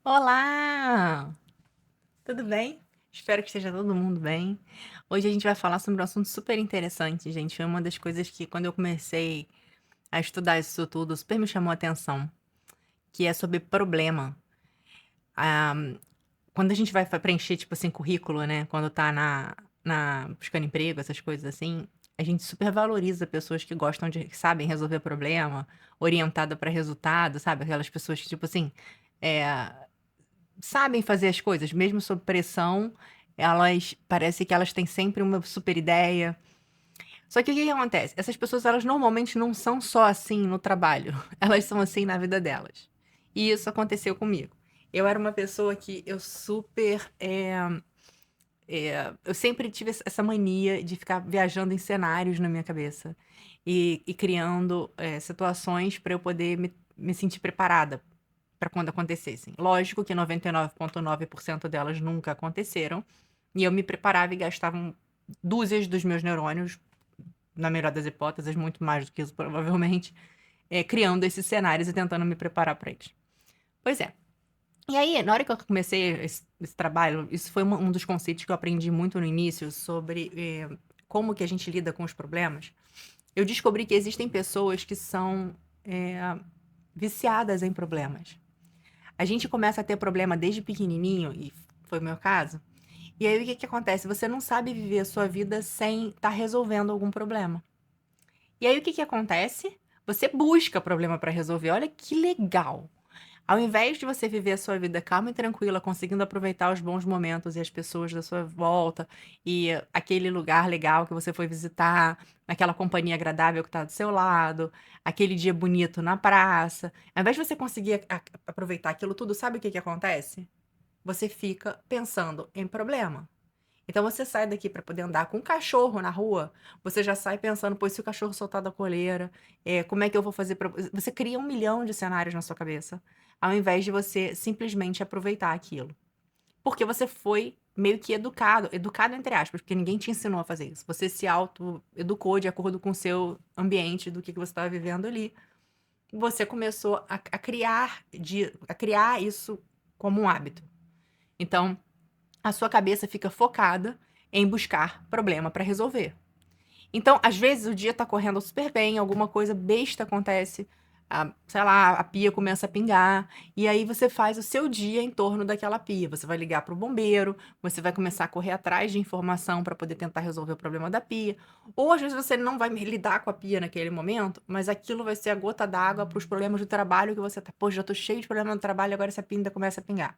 Olá! Tudo bem? Espero que esteja todo mundo bem. Hoje a gente vai falar sobre um assunto super interessante, gente. Foi uma das coisas que, quando eu comecei a estudar isso tudo, super me chamou a atenção, que é sobre problema. Ah, quando a gente vai preencher, tipo assim, currículo, né? Quando tá buscando emprego, essas coisas assim, a gente super valoriza pessoas que gostam que sabem resolver problema, orientada para resultado, sabe? Aquelas pessoas que, tipo assim, é, sabem fazer as coisas, mesmo sob pressão, elas parece que elas têm sempre uma super ideia. Só que o que que acontece? Essas pessoas, elas normalmente não são só assim no trabalho, elas são assim na vida delas. E isso aconteceu comigo. Eu era uma pessoa que eu super, eu sempre tive essa mania de ficar viajando em cenários na minha cabeça e criando, situações para eu poder me sentir preparada para quando acontecessem. Lógico que 99,9% delas nunca aconteceram, e eu me preparava e gastava dúzias dos meus neurônios, na melhor das hipóteses, muito mais do que isso provavelmente, criando esses cenários e tentando me preparar para eles. Pois é. E aí, na hora que eu comecei esse trabalho, isso foi um dos conceitos que eu aprendi muito no início sobre como que a gente lida com os problemas. Eu descobri que existem pessoas que são viciadas em problemas. A gente começa a ter problema desde pequenininho, e foi o meu caso. E aí o que que acontece? Você não sabe viver a sua vida sem estar resolvendo algum problema. E aí o que que acontece? Você busca problema para resolver. Olha que legal. Ao invés de você viver a sua vida calma e tranquila, conseguindo aproveitar os bons momentos e as pessoas da sua volta, e aquele lugar legal que você foi visitar, aquela companhia agradável que está do seu lado, aquele dia bonito na praça, ao invés de você conseguir aproveitar aquilo tudo, sabe o que que acontece? Você fica pensando em problema. Então você sai daqui para poder andar com um cachorro na rua, você já sai pensando: "Pô, e se o cachorro soltar da coleira, como é que eu vou fazer pra". Você cria 1 milhão de cenários na sua cabeça, ao invés de você simplesmente aproveitar aquilo. Porque você foi meio que educado entre aspas, porque ninguém te ensinou a fazer isso. Você se auto-educou de acordo com o seu ambiente, do que você estava vivendo ali. Você começou a criar isso como um hábito. Então a sua cabeça fica focada em buscar problema para resolver. Então, às vezes, o dia tá correndo super bem, alguma coisa besta acontece, sei lá, a pia começa a pingar, e aí você faz o seu dia em torno daquela pia. Você vai ligar para o bombeiro, você vai começar a correr atrás de informação para poder tentar resolver o problema da pia. Ou às vezes você não vai lidar com a pia naquele momento, mas aquilo vai ser a gota d'água para os problemas do trabalho que você tá. Pô, já tô cheio de problema no trabalho, agora essa pia ainda começa a pingar.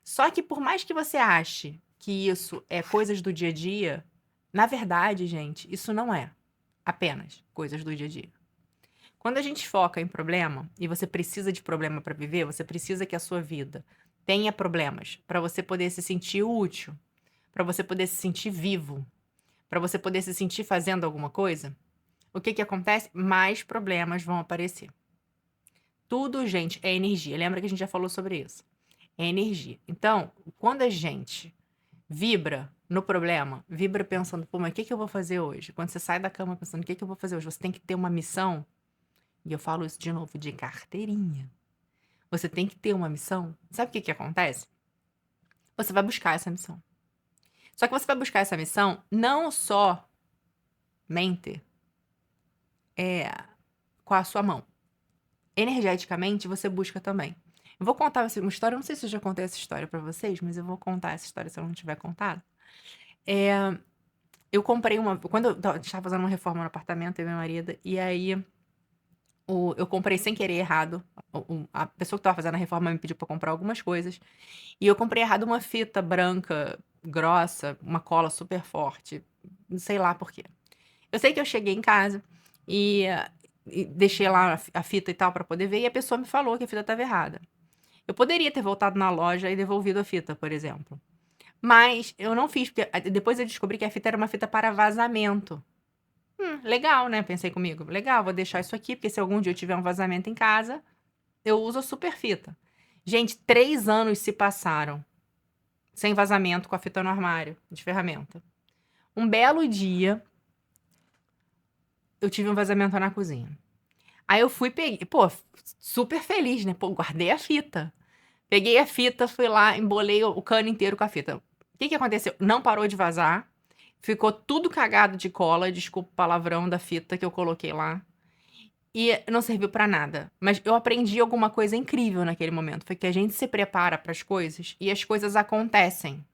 Só que por mais que você ache que isso é coisas do dia a dia, na verdade, gente, isso não é apenas coisas do dia a dia. Quando a gente foca em problema e você precisa de problema para viver, você precisa que a sua vida tenha problemas para você poder se sentir útil, para você poder se sentir vivo, para você poder se sentir fazendo alguma coisa. O que que acontece? Mais problemas vão aparecer. Tudo, gente, é energia. Lembra que a gente já falou sobre isso? É energia. Então, quando a gente vibra no problema, vibra pensando: "Pô, mas o que que eu vou fazer hoje?". Quando você sai da cama pensando: "O que que eu vou fazer hoje?", você tem que ter uma missão, e eu falo isso de novo, de carteirinha. Você tem que ter uma missão. Sabe o que que acontece? Você vai buscar essa missão. Só que você vai buscar essa missão não somente, eh, com a sua mão. Energeticamente, você busca também. Eu vou contar, assim, uma história, eu não sei se eu já contei essa história pra vocês, mas eu vou contar essa história se eu não tiver contado. Eh Eu comprei quando eu estava fazendo uma reforma no apartamento, eu e meu marido, e aí eu comprei sem querer errado, a pessoa que estava fazendo a reforma me pediu pra comprar algumas coisas, e eu comprei errado uma fita branca, grossa, uma cola super forte, não sei lá por quê. Eu sei que eu cheguei em casa e deixei lá a fita e tal pra poder ver, e a pessoa me falou que a fita estava errada. Eu poderia ter voltado na loja e devolvido a fita, por exemplo, mas eu não fiz, porque depois eu descobri que a fita era uma fita para vazamento. Legal, né, pensei comigo, legal, vou deixar isso aqui, porque se algum dia eu tiver um vazamento em casa, eu uso a super fita. Gente, 3 anos se passaram sem vazamento com a fita no armário de ferramenta. Um belo dia, eu tive um vazamento na cozinha. Aí eu fui, peguei, pô, super feliz, né, pô, guardei a fita. Peguei a fita, fui lá, embolei o cano inteiro com a fita. O que que aconteceu? Não parou de vazar, ficou tudo cagado de cola, desculpa o palavrão da fita que eu coloquei lá, e não serviu pra nada. Mas eu aprendi alguma coisa incrível naquele momento, foi que a gente se prepara para as coisas e as coisas acontecem.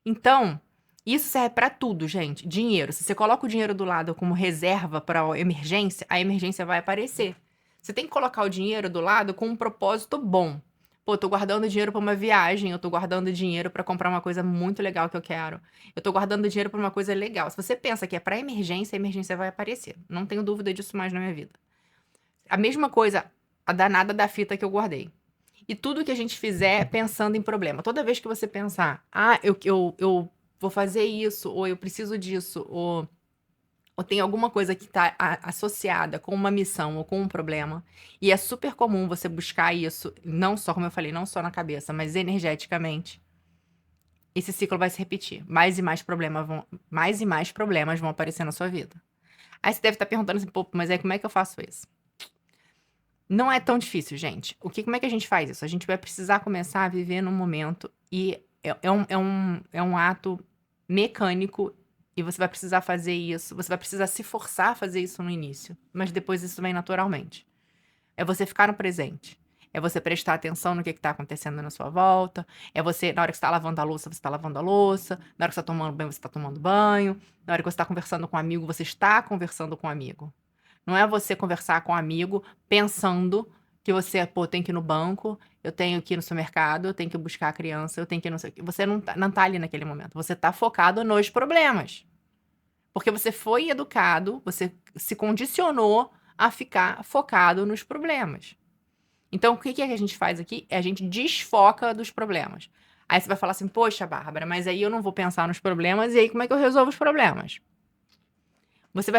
Então, isso serve pra tudo, gente. Dinheiro. Se você coloca o dinheiro do lado como reserva para a emergência vai aparecer. Você tem que colocar o dinheiro do lado com um propósito bom. Pô, tô guardando dinheiro pra uma viagem, eu tô guardando dinheiro pra comprar uma coisa muito legal que eu quero. Eu tô guardando dinheiro pra uma coisa legal. Se você pensa que é pra emergência, a emergência vai aparecer. Não tenho dúvida disso mais na minha vida. A mesma coisa, a danada da fita que eu guardei. E tudo que a gente fizer pensando em problema. Toda vez que você pensar, eu vou fazer isso, ou eu preciso disso, ou tem alguma coisa que está associada com uma missão ou com um problema, e é super comum você buscar isso, não só, como eu falei, não só na cabeça, mas energeticamente, esse ciclo vai se repetir. Mais e mais problemas vão aparecer na sua vida. Aí você deve estar perguntando assim, pô, mas aí como é que eu faço isso? Não é tão difícil, gente. Como é que a gente faz isso? A gente vai precisar começar a viver no momento e é um ato mecânico e você vai precisar fazer isso. Você vai precisar se forçar a fazer isso no início, mas depois isso vem naturalmente. É você ficar no presente. É você prestar atenção no que está acontecendo na sua volta. É você, na hora que você está lavando a louça, você está lavando a louça. Na hora que você está tomando banho, você está tomando banho. Na hora que você está conversando com um amigo, você está conversando com um amigo. Não é você conversar com um amigo pensando que você, pô, tem que ir no banco, eu tenho que ir no supermercado, eu tenho que buscar a criança, eu tenho que ir não sei o quê. Você não tá ali naquele momento. Você tá focado nos problemas. Porque você foi educado, você se condicionou a ficar focado nos problemas. Então, o que que a gente faz aqui? A gente desfoca dos problemas. Aí você vai falar assim, poxa, Bárbara, mas aí eu não vou pensar nos problemas, e aí como é que eu resolvo os problemas? Você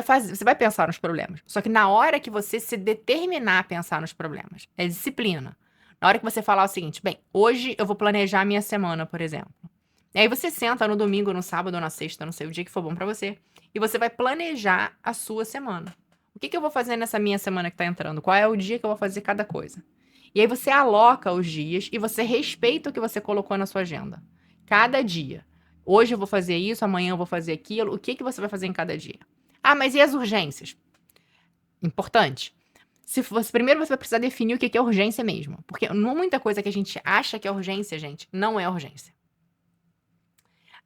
vai pensar nos problemas. Só que na hora que você se determinar a pensar nos problemas, é disciplina. Na hora que você falar o seguinte, bem, hoje eu vou planejar a minha semana, por exemplo. E aí você senta no domingo, no sábado ou na sexta, não sei o dia que for bom pra você, e você vai planejar a sua semana. O que que eu vou fazer nessa minha semana que tá entrando? Qual é o dia que eu vou fazer cada coisa? E aí você aloca os dias e você respeita o que você colocou na sua agenda. Cada dia. Hoje eu vou fazer isso, amanhã eu vou fazer aquilo. O que que você vai fazer em cada dia? Ah, mas e as urgências? Importante. Primeiro você vai precisar definir o que que é urgência mesmo. Porque muita coisa que a gente acha que é urgência, gente, não é urgência.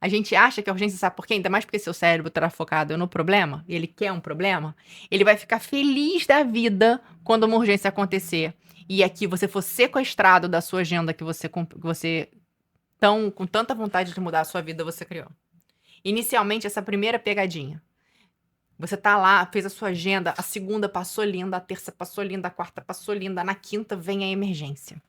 A gente acha que é urgência, sabe por quê? Ainda mais porque seu cérebro tá focado no problema, e ele quer um problema, ele vai ficar feliz da vida quando uma urgência acontecer. E aqui você for sequestrado da sua agenda que você com tanta vontade de mudar a sua vida, você criou. Inicialmente, essa primeira pegadinha. Você tá lá, fez a sua agenda, a segunda passou linda, a terça passou linda, a quarta passou linda, na quinta vem a emergência.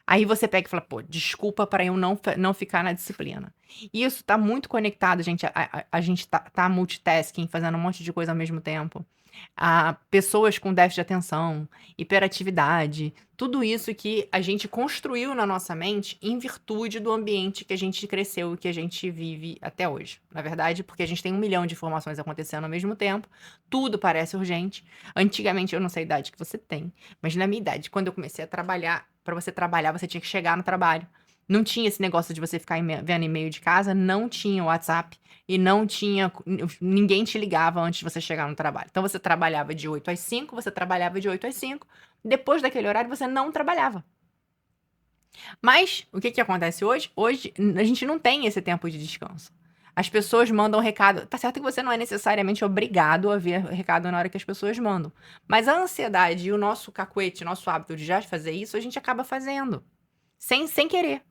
Aí você pega e fala, pô, desculpa para eu não ficar na disciplina. E isso tá muito conectado, gente. A gente tá multitasking, fazendo um monte de coisa ao mesmo tempo. Pessoas com déficit de atenção, hiperatividade, tudo isso que a gente construiu na nossa mente em virtude do ambiente que a gente cresceu e que a gente vive até hoje. Na verdade, porque a gente tem 1 milhão de informações acontecendo ao mesmo tempo, tudo parece urgente. Antigamente, eu não sei a idade que você tem, mas na minha idade, quando eu comecei a trabalhar, para você trabalhar, você tinha que chegar no trabalho. Não tinha esse negócio de você ficar vendo e-mail de casa, não tinha WhatsApp e não tinha. Ninguém te ligava antes de você chegar no trabalho. Então você trabalhava de 8 às 5, você trabalhava de 8 às 5. Depois daquele horário você não trabalhava. Mas o que que acontece hoje? Hoje a gente não tem esse tempo de descanso. As pessoas mandam recado. Tá certo que você não é necessariamente obrigado a ver recado na hora que as pessoas mandam. Mas a ansiedade e o nosso cacuete, nosso hábito de já fazer isso, a gente acaba fazendo. Sem querer.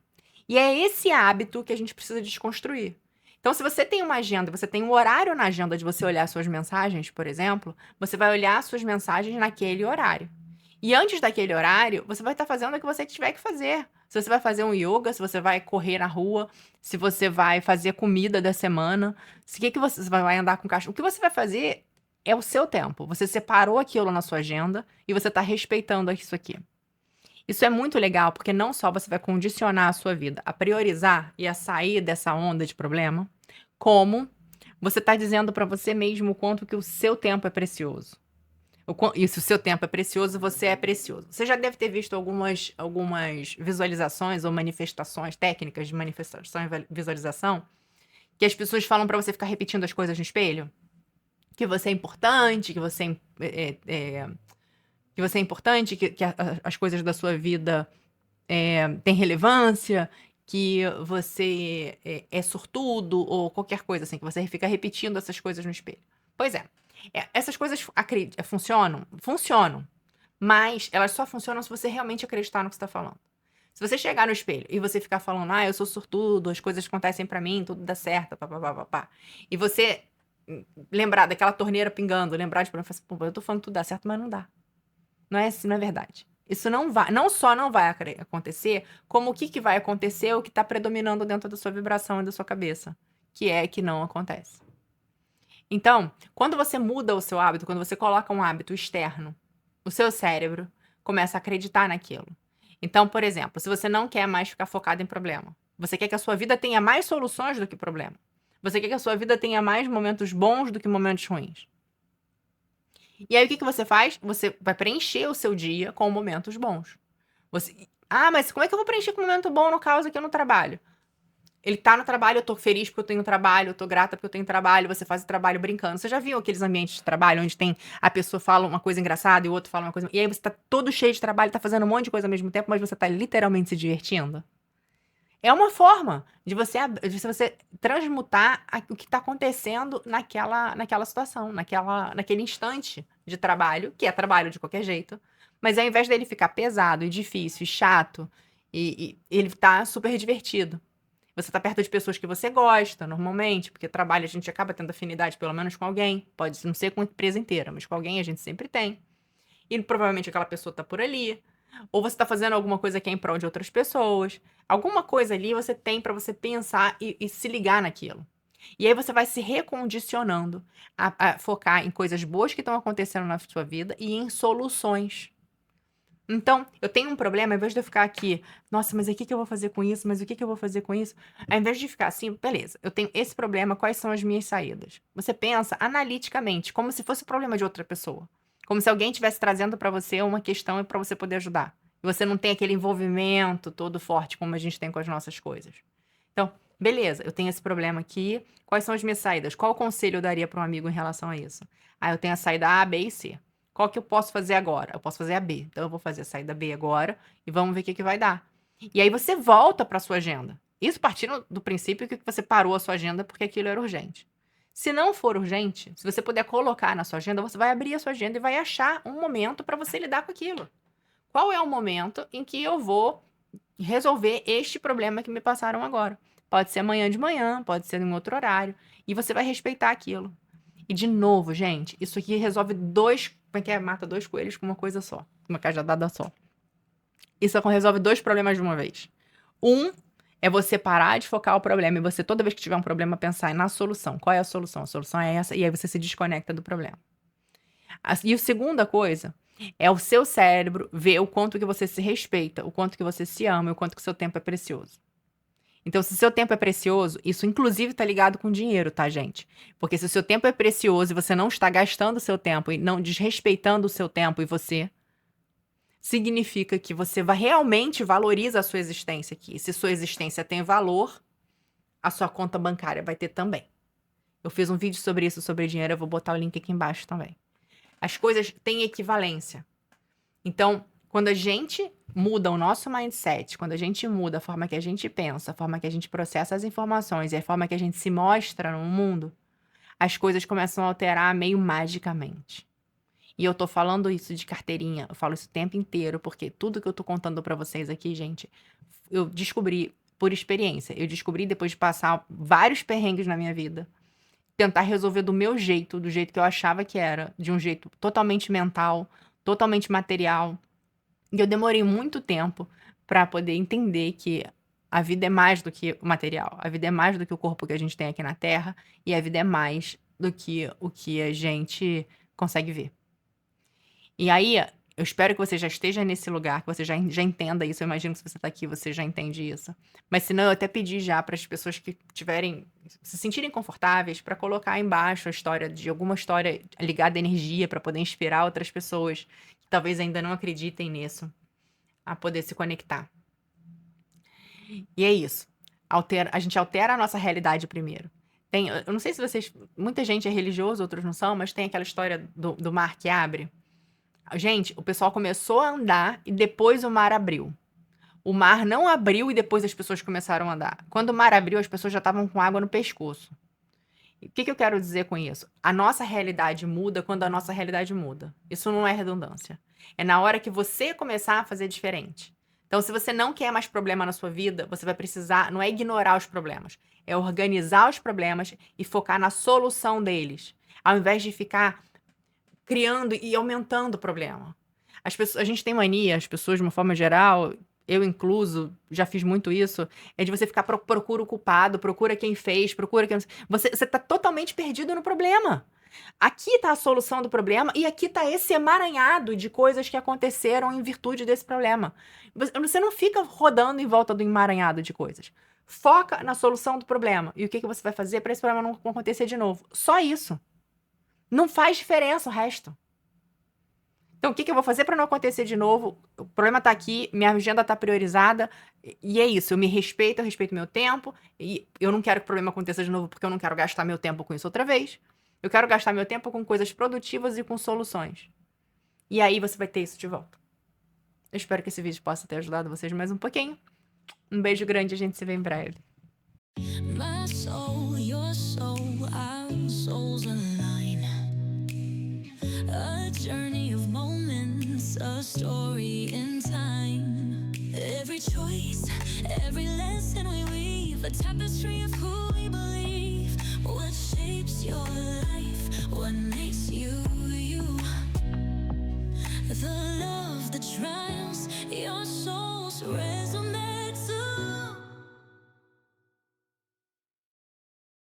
E é esse hábito que a gente precisa desconstruir. Então, se você tem uma agenda, você tem um horário na agenda de você olhar suas mensagens, por exemplo, você vai olhar suas mensagens naquele horário. E antes daquele horário, você vai estar fazendo o que você tiver que fazer. Se você vai fazer um yoga, se você vai correr na rua, se você vai fazer comida da semana, se que você vai andar com cachorro. O que você vai fazer é o seu tempo. Você separou aquilo na sua agenda e você está respeitando isso aqui. Isso é muito legal, porque não só você vai condicionar a sua vida a priorizar e a sair dessa onda de problema, como você está dizendo para você mesmo o quanto que o seu tempo é precioso. E se o seu tempo é precioso, você é precioso. Você já deve ter visto algumas visualizações ou manifestações, técnicas de manifestação e visualização, que as pessoas falam para você ficar repetindo as coisas no espelho. Que você é importante, que você é importante, que as coisas da sua vida têm relevância, que você é sortudo ou qualquer coisa assim, que você fica repetindo essas coisas no espelho. Pois é, essas coisas funcionam? Funcionam, mas elas só funcionam se você realmente acreditar no que você está falando. Se você chegar no espelho e você ficar falando, eu sou sortudo, as coisas acontecem pra mim, tudo dá certo, papapá, e você lembrar daquela torneira pingando, lembrar de problema, assim, pô, eu tô falando que tudo dá certo, mas não dá. Não é assim, não é verdade. Isso não só não vai acontecer, como o que vai acontecer, o que tá predominando dentro da sua vibração e da sua cabeça, que é que não acontece. Então, quando você muda o seu hábito, quando você coloca um hábito externo, o seu cérebro começa a acreditar naquilo. Então, por exemplo, se você não quer mais ficar focado em problema, você quer que a sua vida tenha mais soluções do que problema. Você quer que a sua vida tenha mais momentos bons do que momentos ruins. E aí o que você faz? Você vai preencher o seu dia com momentos bons. Mas como é que eu vou preencher com um momento bom no caso aqui no trabalho? Ele tá no trabalho, eu tô feliz porque eu tenho trabalho, eu tô grata porque eu tenho trabalho, você faz o trabalho brincando. Você já viu aqueles ambientes de trabalho onde tem a pessoa fala uma coisa engraçada e o outro fala uma coisa. E aí você tá todo cheio de trabalho, tá fazendo um monte de coisa ao mesmo tempo, mas você tá literalmente se divertindo? É uma forma de você transmutar o que tá acontecendo naquela situação, naquele instante de trabalho, que é trabalho de qualquer jeito. Mas ao invés dele ficar pesado e difícil e chato, e ele tá super divertido. Você tá perto de pessoas que você gosta, normalmente, porque trabalho a gente acaba tendo afinidade pelo menos com alguém. Pode não ser com a empresa inteira, mas com alguém a gente sempre tem. E provavelmente aquela pessoa tá por ali. Ou você tá fazendo alguma coisa que é em prol de outras pessoas. Alguma coisa ali você tem pra você pensar e se ligar naquilo. E aí você vai se recondicionando a focar em coisas boas que estão acontecendo na sua vida e em soluções. Então, eu tenho um problema, ao invés de eu ficar aqui, nossa, mas o que eu vou fazer com isso? Mas o que eu vou fazer com isso? Ao invés de ficar assim, beleza, eu tenho esse problema, quais são as minhas saídas? Você pensa analiticamente, como se fosse o problema de outra pessoa. Como se alguém estivesse trazendo pra você uma questão e pra você poder ajudar. E você não tem aquele envolvimento todo forte como a gente tem com as nossas coisas. Então, beleza, eu tenho esse problema aqui, quais são as minhas saídas? Qual conselho eu daria pra um amigo em relação a isso? Eu tenho a saída A, B e C. Qual que eu posso fazer agora? Eu posso fazer a B. Então eu vou fazer a saída B agora e vamos ver o que vai dar. E aí você volta para sua agenda. Isso partindo do princípio que você parou a sua agenda porque aquilo era urgente. Se não for urgente, se você puder colocar na sua agenda, você vai abrir a sua agenda e vai achar um momento para você lidar com aquilo. Qual é o momento em que eu vou resolver este problema que me passaram agora? Pode ser amanhã de manhã, pode ser em outro horário. E você vai respeitar aquilo. E de novo, gente, isso aqui resolve como é que é? Mata 2 coelhos com uma coisa só. Uma cajadada só. Isso resolve 2 problemas de uma vez. Um é você parar de focar o problema e você, toda vez que tiver um problema, pensar na solução. Qual é a solução? A solução é essa, e aí você se desconecta do problema. E a segunda coisa é o seu cérebro ver o quanto que você se respeita, o quanto que você se ama, o quanto que o seu tempo é precioso. Então, se o seu tempo é precioso, isso inclusive tá ligado com dinheiro, tá, gente? Porque se o seu tempo é precioso e você não está gastando o seu tempo e não desrespeitando o seu tempo e você, significa que você realmente valoriza a sua existência aqui. Se sua existência tem valor, a sua conta bancária vai ter também. Eu fiz um vídeo sobre isso, sobre dinheiro, eu vou botar o link aqui embaixo também. As coisas têm equivalência. Então, quando a gente muda o nosso mindset, quando a gente muda a forma que a gente pensa, a forma que a gente processa as informações e a forma que a gente se mostra no mundo, as coisas começam a alterar meio magicamente. E eu tô falando isso de carteirinha, eu falo isso o tempo inteiro, porque tudo que eu tô contando pra vocês aqui, gente, eu descobri por experiência. Eu descobri depois de passar vários perrengues na minha vida, tentar resolver do meu jeito, do jeito que eu achava que era, de um jeito totalmente mental, totalmente material. E eu demorei muito tempo pra poder entender que a vida é mais do que o material. A vida é mais do que o corpo que a gente tem aqui na Terra. E a vida é mais do que o que a gente consegue ver. E aí, Eu espero que você já esteja nesse lugar, que você já entenda isso. Eu imagino que se você tá aqui, você já entende isso. Mas se não, eu até pedi já para as pessoas que tiverem se sentirem confortáveis para colocar embaixo a história de alguma história ligada à energia para poder inspirar outras pessoas que talvez ainda não acreditem nisso, a poder se conectar. E é isso. A gente altera a nossa realidade primeiro. Eu não sei se vocês. Muita gente é religioso, outros não são, mas tem aquela história do mar que abre. Gente, o pessoal começou a andar e depois o mar abriu. O mar não abriu e depois as pessoas começaram a andar. Quando o mar abriu, as pessoas já estavam com água no pescoço. E o que eu quero dizer com isso? A nossa realidade muda quando a nossa realidade muda. Isso não é redundância. É na hora que você começar a fazer diferente. Então, se você não quer mais problema na sua vida, você vai precisar, não é ignorar os problemas, é organizar os problemas e focar na solução deles, ao invés de ficar criando e aumentando o problema. A gente tem mania, as pessoas de uma forma geral, eu incluso, já fiz muito isso, é de você ficar procura o culpado, procura quem fez, procura quem... Você tá totalmente perdido no problema. Aqui tá a solução do problema e aqui tá esse emaranhado de coisas que aconteceram em virtude desse problema. Você não fica rodando em volta do emaranhado de coisas. Foca na solução do problema. E o que você vai fazer para esse problema não acontecer de novo? Só isso. Não faz diferença o resto. Então, o que eu vou fazer para não acontecer de novo? O problema tá aqui, minha agenda tá priorizada, e é isso. Eu me respeito, eu respeito meu tempo, e eu não quero que o problema aconteça de novo porque eu não quero gastar meu tempo com isso outra vez. Eu quero gastar meu tempo com coisas produtivas e com soluções. E aí você vai ter isso de volta. Eu espero que esse vídeo possa ter ajudado vocês mais um pouquinho. Um beijo grande, a gente se vê em breve. My soul, your soul, our souls align. A journey of moments, a story in time. Every choice, every lesson we weave, a tapestry of who we believe. What shapes your life? What makes you you? The love, the triumphs, your soul's resume.